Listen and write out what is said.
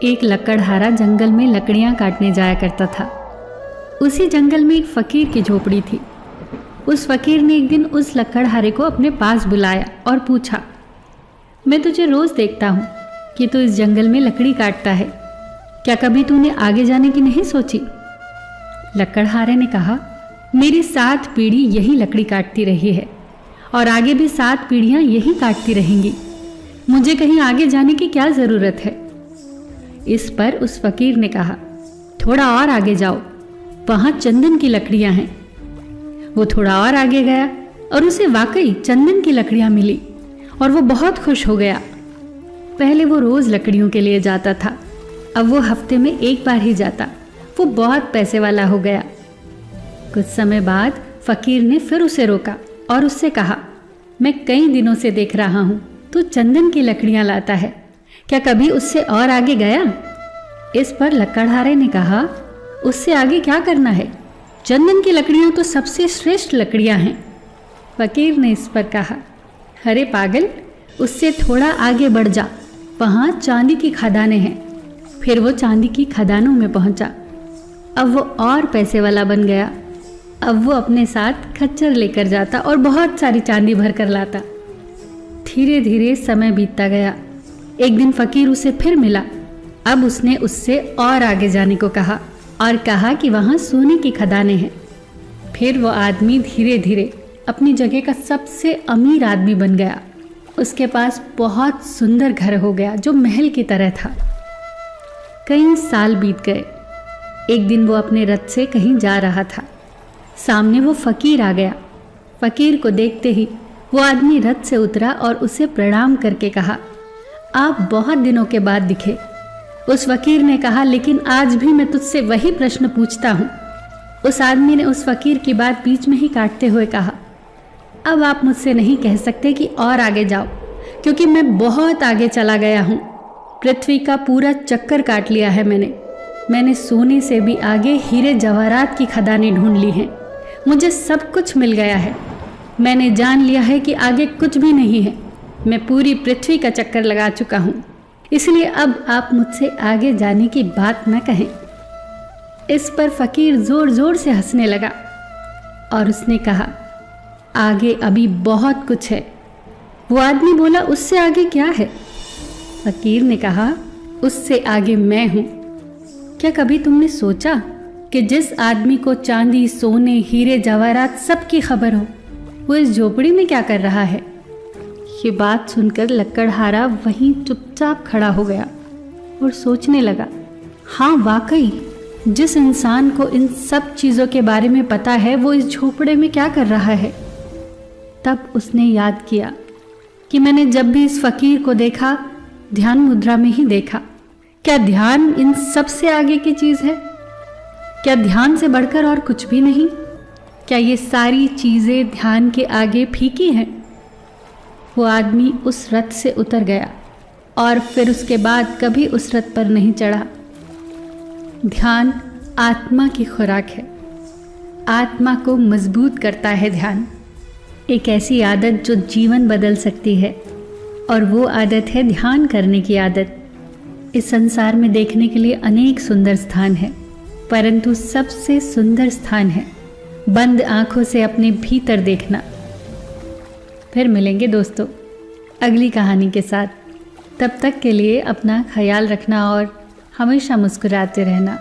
एक लकड़हारा जंगल में लकड़ियां काटने जाया करता था। उसी जंगल में एक फकीर की झोपड़ी थी। उस फकीर ने एक दिन उस लकड़हारे को अपने पास बुलाया और पूछा, मैं तुझे रोज देखता हूँ कि तू इस जंगल में लकड़ी काटता है, क्या कभी तूने आगे जाने की नहीं सोची? लकड़हारे ने कहा, मेरी 7 पीढ़ी यही लकड़ी काटती रही है और आगे भी 7 पीढ़ियां यही काटती रहेंगी। मुझे कहीं आगे जाने की क्या जरूरत है? इस पर उस फकीर ने कहा, थोड़ा और आगे जाओ, वहां चंदन की लकड़ियां हैं। वो थोड़ा और आगे गया और उसे वाकई चंदन की लकड़ियां मिली और वो बहुत खुश हो गया। पहले वो रोज लकड़ियों के लिए जाता था, अब वो हफ्ते में एक बार ही जाता। वो बहुत पैसे वाला हो गया। कुछ समय बाद फकीर ने फिर उसे रोका और उससे कहा, मैं कई दिनों से देख रहा हूं तू चंदन की लकड़ियां लाता है, क्या कभी उससे और आगे गया? इस पर लकड़हारे ने कहा, उससे आगे क्या करना है? चंदन की लकड़ियां तो सबसे श्रेष्ठ लकड़ियां हैं। फकीर ने इस पर कहा, अरे पागल, उससे थोड़ा आगे बढ़ जा, वहां चांदी की खदानें हैं। फिर वो चांदी की खदानों में पहुंचा। अब वो और पैसे वाला बन गया। अब वो अपने साथ खच्चर लेकर जाता और बहुत सारी चांदी भर कर लाता। धीरे धीरे समय बीतता गया। एक दिन फकीर उसे फिर मिला। अब उसने उससे और आगे जाने को कहा और कहा कि वहां सोने की खदानें हैं। फिर वो आदमी धीरे धीरे अपनी जगह का सबसे अमीर आदमी बन गया। उसके पास बहुत सुंदर घर हो गया जो महल की तरह था। कई साल बीत गए। एक दिन वो अपने रथ से कहीं जा रहा था। सामने वो फकीर आ गया। फकीर को देखते ही वो आदमी रथ से उतरा और उसे प्रणाम करके कहा, आप बहुत दिनों के बाद दिखे। उस फकीर ने कहा, लेकिन आज भी मैं तुझसे वही प्रश्न पूछता हूँ। उस आदमी ने उस फकीर की बात बीच में ही काटते हुए कहा, अब आप मुझसे नहीं कह सकते कि और आगे जाओ, क्योंकि मैं बहुत आगे चला गया हूँ। पृथ्वी का पूरा चक्कर काट लिया है मैंने सोने से भी आगे हीरे जवाहरात की खदानें ढूंढ ली हैं। मुझे सब कुछ मिल गया है। मैंने जान लिया है कि आगे कुछ भी नहीं है। मैं पूरी पृथ्वी का चक्कर लगा चुका हूँ, इसलिए अब आप मुझसे आगे जाने की बात न कहें। इस पर फकीर जोर जोर से हंसने लगा और उसने कहा, आगे अभी बहुत कुछ है। वो आदमी बोला, उससे आगे क्या है? फकीर ने कहा, उससे आगे मैं हूँ। क्या कभी तुमने सोचा कि जिस आदमी को चांदी, सोने, हीरे जवाहरात सब की खबर हो, वो इस झोपड़ी में क्या कर रहा है? ये बात सुनकर लकड़हारा वहीं चुपचाप खड़ा हो गया और सोचने लगा, हाँ वाकई, जिस इंसान को इन सब चीज़ों के बारे में पता है वो इस झोपड़े में क्या कर रहा है। तब उसने याद किया कि मैंने जब भी इस फकीर को देखा, ध्यान मुद्रा में ही देखा। क्या ध्यान इन सब से आगे की चीज़ है? क्या ध्यान से बढ़कर और कुछ भी नहीं? क्या ये सारी चीज़ें ध्यान के आगे फीकी हैं? वो आदमी उस रथ से उतर गया और फिर उसके बाद कभी उस रथ पर नहीं चढ़ा। ध्यान आत्मा की खुराक है। आत्मा को मजबूत करता है ध्यान। एक ऐसी आदत जो जीवन बदल सकती है, और वो आदत है ध्यान करने की आदत। इस संसार में देखने के लिए अनेक सुंदर स्थान हैं, परंतु सबसे सुंदर स्थान है बंद आंखों से अपने भीतर देखना। फिर मिलेंगे दोस्तों अगली कहानी के साथ। तब तक के लिए अपना ख्याल रखना और हमेशा मुस्कुराते रहना।